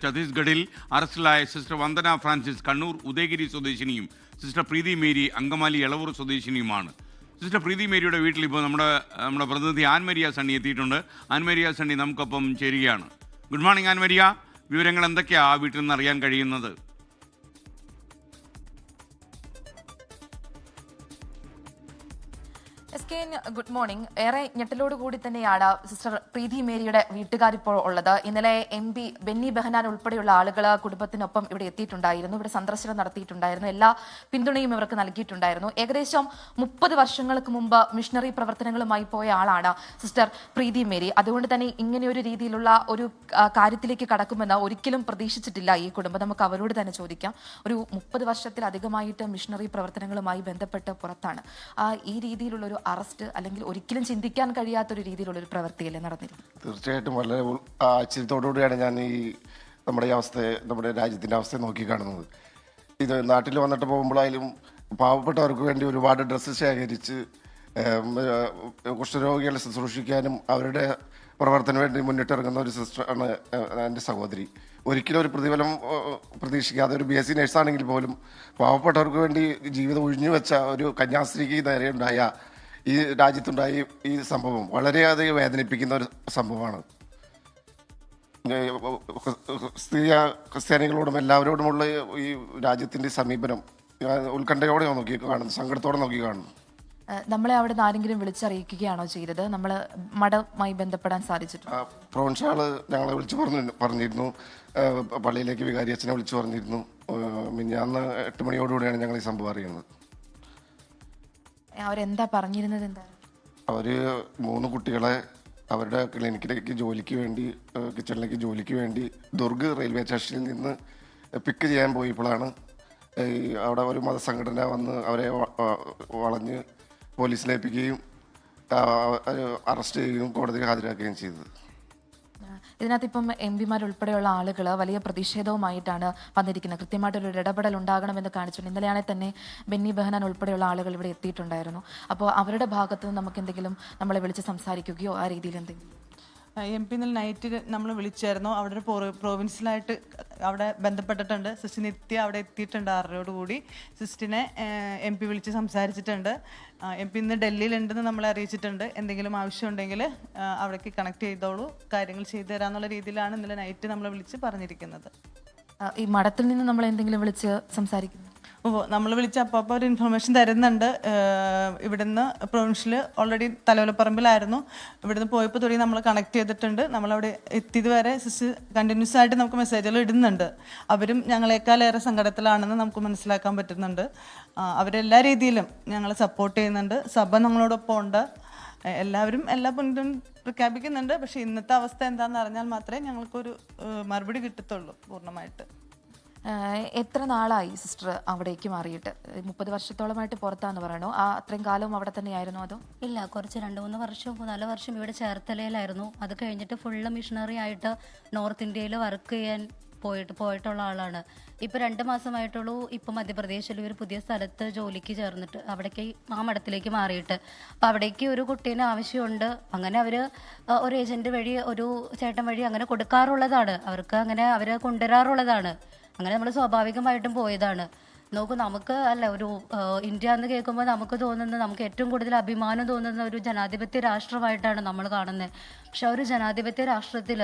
ഛത്തീസ്ഗഡിൽ അറസ്റ്റിലായ സിസ്റ്റർ വന്ദന ഫ്രാൻസിസ് കണ്ണൂർ ഉദയഗിരി സ്വദേശിനിയും സിസ്റ്റർ പ്രീതി മേരി അങ്കമാലി എളവൂർ സ്വദേശിനിയുമാണ്. സിസ്റ്റർ പ്രീതി മേരിയുടെ വീട്ടിൽ ഇപ്പോൾ നമ്മുടെ പ്രതിനിധി ആൻമരിയ സണ്ണി എത്തിയിട്ടുണ്ട്. ആൻമരിയ സണ്ണി നമുക്കൊപ്പം ചേരുകയാണ്. ഗുഡ് മോർണിംഗ് ആൻമരിയ, വിവരങ്ങൾ എന്തൊക്കെയാണ് ആ വീട്ടിൽ നിന്ന് അറിയാൻ കഴിയുന്നത്? Good morning. ഏറെ ഞെട്ടലോടുകൂടി തന്നെയാണ് സിസ്റ്റർ പ്രീതി മേരിയുടെ വീട്ടുകാരിപ്പോൾ ഉള്ളത്. ഇന്നലെ MP ബെന്നി ബെഹനാൻ ഉൾപ്പെടെയുള്ള ആളുകൾ കുടുംബത്തിനൊപ്പം ഇവിടെ എത്തിയിട്ടുണ്ടായിരുന്നു. ഇവിടെ സന്ദർശനം നടത്തിയിട്ടുണ്ടായിരുന്നു. എല്ലാ പിന്തുണയും ഇവർക്ക് നൽകിയിട്ടുണ്ടായിരുന്നു. ഏകദേശം 30 വർഷങ്ങൾക്ക് മുമ്പ് മിഷണറി പ്രവർത്തനങ്ങളുമായി പോയ ആളാണ് സിസ്റ്റർ പ്രീതി മേരി. അതുകൊണ്ട് തന്നെ ഇങ്ങനെയൊരു രീതിയിലുള്ള ഒരു കാര്യത്തിലേക്ക് കടക്കുമെന്ന് ഒരിക്കലും പ്രതീക്ഷിച്ചിട്ടില്ല ഈ കുടുംബം. നമുക്ക് അവരോട് തന്നെ ചോദിക്കാം. ഒരു 30 വർഷത്തിലധികമായിട്ട് മിഷണറി പ്രവർത്തനങ്ങളുമായി ബന്ധപ്പെട്ട് പുറത്താണ്. ഈ രീതിയിലുള്ള ഒരു അറസ്റ്റ് അല്ലെങ്കിൽ ഒരിക്കലും ചിന്തിക്കാൻ കഴിയാത്തൊരു രീതിയിലുള്ള ഒരു പ്രവൃത്തിയല്ലേ നടന്നിരുന്നത്? തീർച്ചയായിട്ടും വളരെ ആശ്ചര്യത്തോടുകൂടിയാണ് ഞാൻ നമ്മുടെ രാജ്യത്തിൻ്റെ അവസ്ഥയെ നോക്കി കാണുന്നത്. ഇത് നാട്ടിൽ വന്നിട്ട് പോകുമ്പോഴായാലും പാവപ്പെട്ടവർക്ക് വേണ്ടി ഒരുപാട് ഡ്രസ്സ് ശേഖരിച്ച് കുഷ്ഠരോഗികളെ ശുശ്രൂഷിക്കാനും അവരുടെ പ്രവർത്തനം വേണ്ടി മുന്നിട്ടിറങ്ങുന്ന ഒരു സിസ്റ്ററാണ് എൻ്റെ സഹോദരി. ഒരിക്കലും ഒരു പ്രതിഫലം പ്രതീക്ഷിക്കാതെ ഒരു BSc നേഴ്സാണെങ്കിൽ പോലും പാവപ്പെട്ടവർക്ക് വേണ്ടി ജീവിതം ഒഴിഞ്ഞു വെച്ച ഒരു കന്യാസ്ത്രീക്ക് നേരെ ഉണ്ടായ ഈ രാജ്യത്തുണ്ടായ ഈ സംഭവം വളരെയധികം വേദനിപ്പിക്കുന്ന ഒരു സംഭവമാണ്. ക്രിസ്ത്യാനികളോടും എല്ലാവരോടുമുള്ള ഈ രാജ്യത്തിൻ്റെ സമീപനം ഉത്കണ്ഠയോടെ നോക്കി കാണുന്നു, സങ്കടത്തോടെ നോക്കി കാണുന്നു. നമ്മളെ അവിടെ നിന്ന് ആരെങ്കിലും വിളിച്ചറിയിക്കുകയാണോ ചെയ്തത്? നമ്മൾ മഠവുമായി ബന്ധപ്പെടാൻ സാധിച്ചിട്ടുണ്ട്. പ്രൊവിൻഷ്യൽ ഞങ്ങളെ വിളിച്ച് പറഞ്ഞിരുന്നു. പള്ളിയിലേക്ക് വികാരി അച്ഛനെ വിളിച്ചു പറഞ്ഞിരുന്നു. മിനിഞ്ഞാന്ന് 8 മണിയോടുകൂടിയാണ് ഞങ്ങൾ ഈ സംഭവം അറിയുന്നത്. അവരെന്താ പറഞ്ഞിരുന്നത്? എന്താ അവര് 3 കുട്ടികളെ അവരുടെ ക്ലിനിക്കിലേക്ക് ജോലിക്ക് വേണ്ടി, കിച്ചണിലേക്ക് ജോലിക്ക് വേണ്ടി ദുർഗ് റെയിൽവേ സ്റ്റേഷനിൽ നിന്ന് പിക്ക് ചെയ്യാൻ പോയപ്പോഴാണ് അവിടെ ഒരു മതസംഘടന വന്ന് അവരെ വളഞ്ഞ് പോലീസിലേൽപ്പിക്കുകയും അറസ്റ്റ് ചെയ്യുകയും കോടതിയിൽ ഹാജരാക്കുകയും ചെയ്തത്. ഇതിനകത്ത് ഇപ്പം MP ഉൾപ്പെടെയുള്ള ആളുകൾ വലിയ പ്രതിഷേധവുമായിട്ടാണ് വന്നിരിക്കുന്നത്. കൃത്യമായിട്ടൊരു ഇടപെടൽ ഉണ്ടാകണമെന്ന് കാണിച്ചിട്ടുണ്ട്. ഇന്നലെയാണെങ്കിൽ തന്നെ ബെന്നി ബെഹനാൻ ഉൾപ്പെടെയുള്ള ആളുകൾ ഇവിടെ എത്തിയിട്ടുണ്ടായിരുന്നു. അപ്പോൾ അവരുടെ ഭാഗത്ത് നിന്ന് നമുക്ക് എന്തെങ്കിലും നമ്മളെ വിളിച്ച് സംസാരിക്കുകയോ ആ രീതിയിൽ എന്തെങ്കിലും? MP ഇന്നലെ നൈറ്റ് നമ്മൾ വിളിച്ചായിരുന്നു. അവിടെ ഒരു പ്രോവിൻസിലായിട്ട് അവിടെ ബന്ധപ്പെട്ടിട്ടുണ്ട്. സിസ്റ്റർ നിത്യ അവിടെ എത്തിയിട്ടുണ്ട് 6 കൂടി. സിസ്റ്റിനെ MP വിളിച്ച് സംസാരിച്ചിട്ടുണ്ട്. MP ഇന്ന് ഡൽഹിയിലുണ്ടെന്ന് നമ്മളെ അറിയിച്ചിട്ടുണ്ട്. എന്തെങ്കിലും ആവശ്യമുണ്ടെങ്കിൽ അവിടേക്ക് കണക്ട് ചെയ്തോളൂ, കാര്യങ്ങൾ ചെയ്തു തരാന്നുള്ള രീതിയിലാണ് ഇന്നലെ നൈറ്റ് നമ്മളെ വിളിച്ച് പറഞ്ഞിരിക്കുന്നത്. ഈ മഠത്തിൽ നിന്ന് നമ്മൾ എന്തെങ്കിലും വിളിച്ച് സംസാരിക്കുന്നു? നമ്മൾ വിളിച്ച് അപ്പോൾ ഒരു ഇൻഫർമേഷൻ തരുന്നുണ്ട്. ഇവിടുന്ന് പ്രൊവിൻഷ്യൽ ഓൾറെഡി തലവലപ്പറമ്പിലായിരുന്നു. ഇവിടുന്ന് പോയപ്പോൾ തുടങ്ങി നമ്മൾ കണക്ട് ചെയ്തിട്ടുണ്ട്. നമ്മളവിടെ എത്തിയത് വരെ സിസ്റ്റർ കണ്ടിന്യൂസ് ആയിട്ട് നമുക്ക് മെസ്സേജുകൾ ഇടുന്നുണ്ട്. അവരും ഞങ്ങളെക്കാളേറെ സങ്കടത്തിലാണെന്ന് നമുക്ക് മനസ്സിലാക്കാൻ പറ്റുന്നുണ്ട്. അവരെല്ലാ രീതിയിലും ഞങ്ങളെ സപ്പോർട്ട് ചെയ്യുന്നുണ്ട്. സഭ നമ്മളോടൊപ്പം ഉണ്ട്. എല്ലാവരും എല്ലാ പിന്തുണ പ്രഖ്യാപിക്കുന്നുണ്ട്. പക്ഷേ ഇന്നത്തെ അവസ്ഥ എന്താണെന്ന് അറിഞ്ഞാൽ മാത്രമേ ഞങ്ങൾക്കൊരു മറുപടി കിട്ടത്തുള്ളൂ പൂർണ്ണമായിട്ട്. എത്ര നാളായി സിസ്റ്റർ അവിടേക്ക് മാറിയിട്ട്? 30 വർഷത്തോളമായിട്ട് പുറത്താന്ന് പറയണോ? അത്രയും കാലവും അവിടെ തന്നെയായിരുന്നു അതോ? ഇല്ല, കുറച്ച് 2-3 വർഷം 4 വർഷം ഇവിടെ ചേർത്തലയിലായിരുന്നു. അത് കഴിഞ്ഞിട്ട് ഫുള്ള് മിഷണറി ആയിട്ട് നോർത്ത് ഇന്ത്യയിൽ വർക്ക് ചെയ്യാൻ പോയിട്ടുള്ള ആളാണ്. ഇപ്പം 2 മാസമായിട്ടുള്ളൂ. ഇപ്പം മധ്യപ്രദേശിൽ ഒരു പുതിയ സ്ഥലത്ത് ജോലിക്ക് ചേർന്നിട്ട് അവിടേക്ക് ആ മഠത്തിലേക്ക് മാറിയിട്ട്. അപ്പം അവിടേക്ക് ഒരു കുട്ടീനെ ആവശ്യമുണ്ട്. അങ്ങനെ അവർ ഒരു ഏജൻറ്റ് വഴി, ഒരു ചേട്ടൻ വഴി അങ്ങനെ കൊടുക്കാറുള്ളതാണ്. അവർക്ക് അങ്ങനെ അവരെ കൊണ്ടുവരാറുള്ളതാണ്. അങ്ങനെ നമ്മൾ സ്വാഭാവികമായിട്ടും പോയതാണ്. നോക്കൂ, നമുക്ക് അല്ല ഒരു ഇന്ത്യ എന്ന് കേൾക്കുമ്പോൾ നമുക്ക് തോന്നുന്നത്, നമുക്ക് ഏറ്റവും കൂടുതൽ അഭിമാനം തോന്നുന്ന ഒരു ജനാധിപത്യ രാഷ്ട്രമായിട്ടാണ് നമ്മൾ കാണുന്നത്. പക്ഷെ ഒരു ജനാധിപത്യ രാഷ്ട്രത്തിൽ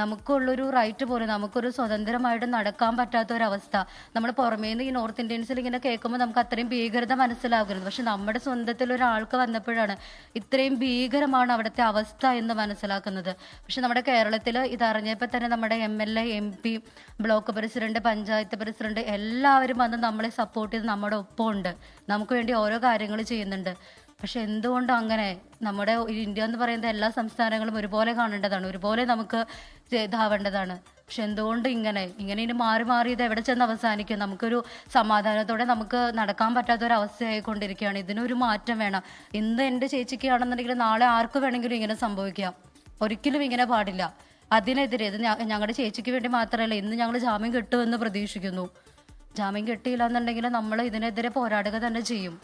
നമുക്കുള്ളൊരു റൈറ്റ് പോലും, നമുക്കൊരു സ്വതന്ത്രമായിട്ട് നടക്കാൻ പറ്റാത്ത ഒരവസ്ഥ നമ്മൾ പുറമേ നിന്ന് ഈ നോർത്ത് ഇന്ത്യൻസിൽ ഇങ്ങനെ കേൾക്കുമ്പോൾ നമുക്ക് അത്രയും ഭീകരത മനസ്സിലാകുന്നത്. പക്ഷെ നമ്മുടെ സ്വന്തത്തിൽ ഒരാൾക്ക് വന്നപ്പോഴാണ് ഇത്രയും ഭീകരമാണ് അവിടുത്തെ അവസ്ഥ എന്ന് മനസ്സിലാക്കുന്നത്. പക്ഷെ നമ്മുടെ കേരളത്തിൽ ഇതറിഞ്ഞപ്പോൾ തന്നെ നമ്മുടെ MLA, MP, block president, panchayat president എല്ലാവരും വന്ന് നമ്മളെ സപ്പോർട്ട് ചെയ്ത് നമ്മുടെ ഒപ്പം ഉണ്ട്. നമുക്ക് വേണ്ടി ഓരോ കാര്യങ്ങൾ ചെയ്യുന്നുണ്ട്. പക്ഷെ എന്തുകൊണ്ട് അങ്ങനെ? നമ്മുടെ ഇന്ത്യ എന്ന് പറയുന്ന എല്ലാ സംസ്ഥാനങ്ങളും ഒരുപോലെ കാണേണ്ടതാണ്, ഒരുപോലെ നമുക്ക് ഇതാവേണ്ടതാണ്. പക്ഷെ എന്തുകൊണ്ട് ഇങ്ങനെ ഇനി മാറി ഇത് എവിടെ ചെന്ന് അവസാനിക്കും? നമുക്കൊരു സമാധാനത്തോടെ നമുക്ക് നടക്കാൻ പറ്റാത്തൊരവസ്ഥയായിക്കൊണ്ടിരിക്കുകയാണ്. ഇതിനൊരു മാറ്റം വേണം. ഇന്ന് എൻ്റെ ചേച്ചിക്കാണെന്നുണ്ടെങ്കിൽ നാളെ ആർക്ക് വേണമെങ്കിലും ഇങ്ങനെ സംഭവിക്കാം. ഒരിക്കലും ഇങ്ങനെ പാടില്ല. അതിനെതിരെ ഇത് ഞങ്ങളുടെ ചേച്ചിക്ക് വേണ്ടി മാത്രമല്ല, ഇന്ന് ഞങ്ങൾ ജാമ്യം കിട്ടുമെന്ന് പ്രതീക്ഷിക്കുന്നു. ജാമ്യം കിട്ടിയില്ല എന്നുണ്ടെങ്കിൽ നമ്മൾ ഇതിനെതിരെ പോരാടുക തന്നെ ചെയ്യും.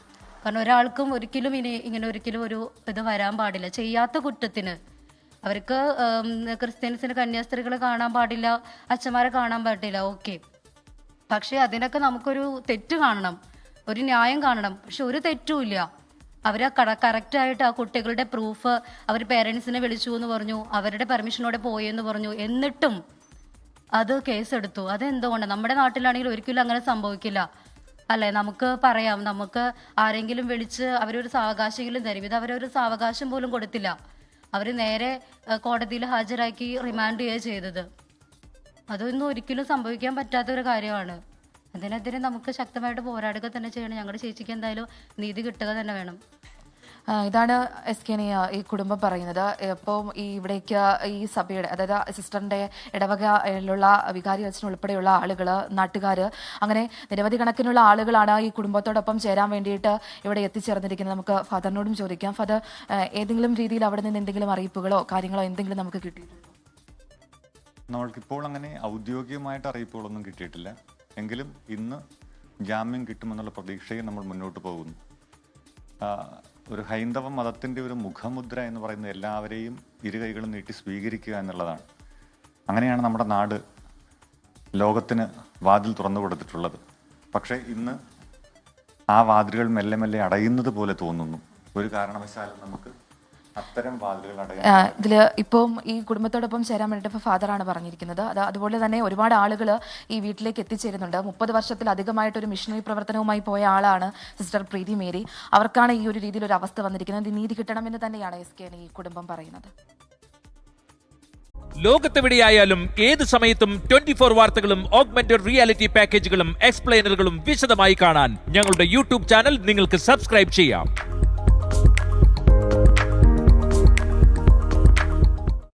കാരണം ഒരാൾക്കും ഒരിക്കലും ഇങ്ങനെ ഒരിക്കലും ഒരു ഇത് വരാൻ പാടില്ല. ചെയ്യാത്ത കുറ്റത്തിന് അവർക്ക് ക്രിസ്ത്യൻസിന് കന്യാസ്ത്രീകളെ കാണാൻ പാടില്ല, അച്ഛന്മാരെ കാണാൻ പാടില്ല, ഓക്കെ. പക്ഷേ അതിനൊക്കെ നമുക്കൊരു തെറ്റ് കാണണം, ഒരു ന്യായം കാണണം. പക്ഷെ ഒരു തെറ്റുമില്ല. അവർ കറക്റ്റായിട്ട് ആ കുട്ടികളുടെ പ്രൂഫ് അവർ പേരൻസിനെ വിളിച്ചു എന്ന് പറഞ്ഞു, അവരുടെ പെർമിഷനോടെ പോയെന്ന് പറഞ്ഞു, എന്നിട്ടും അത് കേസെടുത്തു. അതെന്തുകൊണ്ടാണ്? നമ്മുടെ നാട്ടിലാണെങ്കിൽ ഒരിക്കലും അങ്ങനെ സംഭവിക്കില്ല അല്ലേ? നമുക്ക് പറയാം, നമുക്ക് ആരെങ്കിലും വിളിച്ച് അവരൊരു സാവകാശമെങ്കിലും തരും. ഇത് അവരൊരു സാവകാശം പോലും കൊടുത്തില്ല. അവർ നേരെ കോടതിയിൽ ഹാജരാക്കി റിമാൻഡ് ചെയ്യുക ചെയ്തത്. അതൊന്നും ഒരിക്കലും സംഭവിക്കാൻ പറ്റാത്തൊരു കാര്യമാണ്. അതിനെതിരെ നമുക്ക് ശക്തമായിട്ട് പോരാടുക തന്നെ ചെയ്യണം. ഞങ്ങളുടെ ചേച്ചിക്ക് എന്തായാലും നീതി കിട്ടുക തന്നെ വേണം. ഇതാണ് SK ഈ കുടുംബം പറയുന്നത്. ഇപ്പം ഈ ഇവിടേക്ക് ഈ സഭയുടെ, അതായത് സിസ്റ്ററിന്റെ ഇടവകയിലുള്ള വികാരി അച്ഛൻ ഉൾപ്പെടെയുള്ള ആളുകൾ, നാട്ടുകാർ, അങ്ങനെ നിരവധി കണക്കിനുള്ള ആളുകളാണ് ഈ കുടുംബത്തോടൊപ്പം ചേരാൻ വേണ്ടിയിട്ട് ഇവിടെ എത്തിച്ചേർന്നിരിക്കുന്നത്. നമുക്ക് ഫാദറിനോടും ചോദിക്കാം. ഫാദർ, ഏതെങ്കിലും രീതിയിൽ അവിടെ നിന്ന് എന്തെങ്കിലും അറിയിപ്പുകളോ കാര്യങ്ങളോ എന്തെങ്കിലും നമുക്ക് കിട്ടിയിട്ടുണ്ടോ? നമ്മൾക്കിപ്പോൾ അങ്ങനെ ഔദ്യോഗികമായിട്ട് അറിയിപ്പുകളൊന്നും കിട്ടിയിട്ടില്ല. എങ്കിലും ഇന്ന് ജാമ്യം കിട്ടുമെന്നുള്ള പ്രതീക്ഷയിൽ നമ്മൾ മുന്നോട്ട് പോകുന്നു. ഒരു ഹൈന്ദവ മതത്തിൻ്റെ ഒരു മുഖമുദ്ര എന്ന് പറയുന്നത് എല്ലാവരെയും ഇരുകൈകളും നീട്ടി സ്വീകരിക്കുക എന്നുള്ളതാണ്. അങ്ങനെയാണ് നമ്മുടെ നാട് ലോകത്തിന് വാതിൽ തുറന്നു കൊടുത്തിട്ടുള്ളത്. പക്ഷേ ഇന്ന് ആ വാതിലുകൾ മെല്ലെ മെല്ലെ അടയുന്നത് പോലെ തോന്നുന്നു. ഒരു കാരണവശാലും നമുക്ക് അത്തരം വാതിലുകൾ അടയാൻ ഇതിൽ ഇപ്പം ഈ കുടുംബത്തോടൊപ്പം ചേരാൻ വേണ്ടിയിട്ട് ഇപ്പോൾ ഫാദറാണ് പറഞ്ഞിരിക്കുന്നത്. അതുപോലെ തന്നെ ഒരുപാട് ആളുകൾ ഈ വീട്ടിലേക്ക് എത്തിച്ചേരുന്നുണ്ട്. 30 വർഷത്തിലധികമായിട്ടൊരു മിഷണറി പ്രവർത്തനവുമായി പോയ ആളാണ് സിസ്റ്റർ പ്രീതി മേരി. അവർക്കാണ് ഈ ഒരു രീതിയിലൊരു അവസ്ഥ വന്നിരിക്കുന്നത്. നീതി കിട്ടണമെന്ന് തന്നെയാണ് SK ഈ കുടുംബം പറയുന്നത്. ലോകത്തെവിടെയായാലും ഏത് സമയത്തും 24 വാർത്തകളും ഓഗ്മെന്റഡ് റിയാലിറ്റി പാക്കേജുകളും എക്സ്പ്ലെയിനറുകളും വിശദമായി കാണാൻ ഞങ്ങളുടെ YouTube ചാനൽ നിങ്ങൾക്ക് സബ്സ്ക്രൈബ് ചെയ്യാം.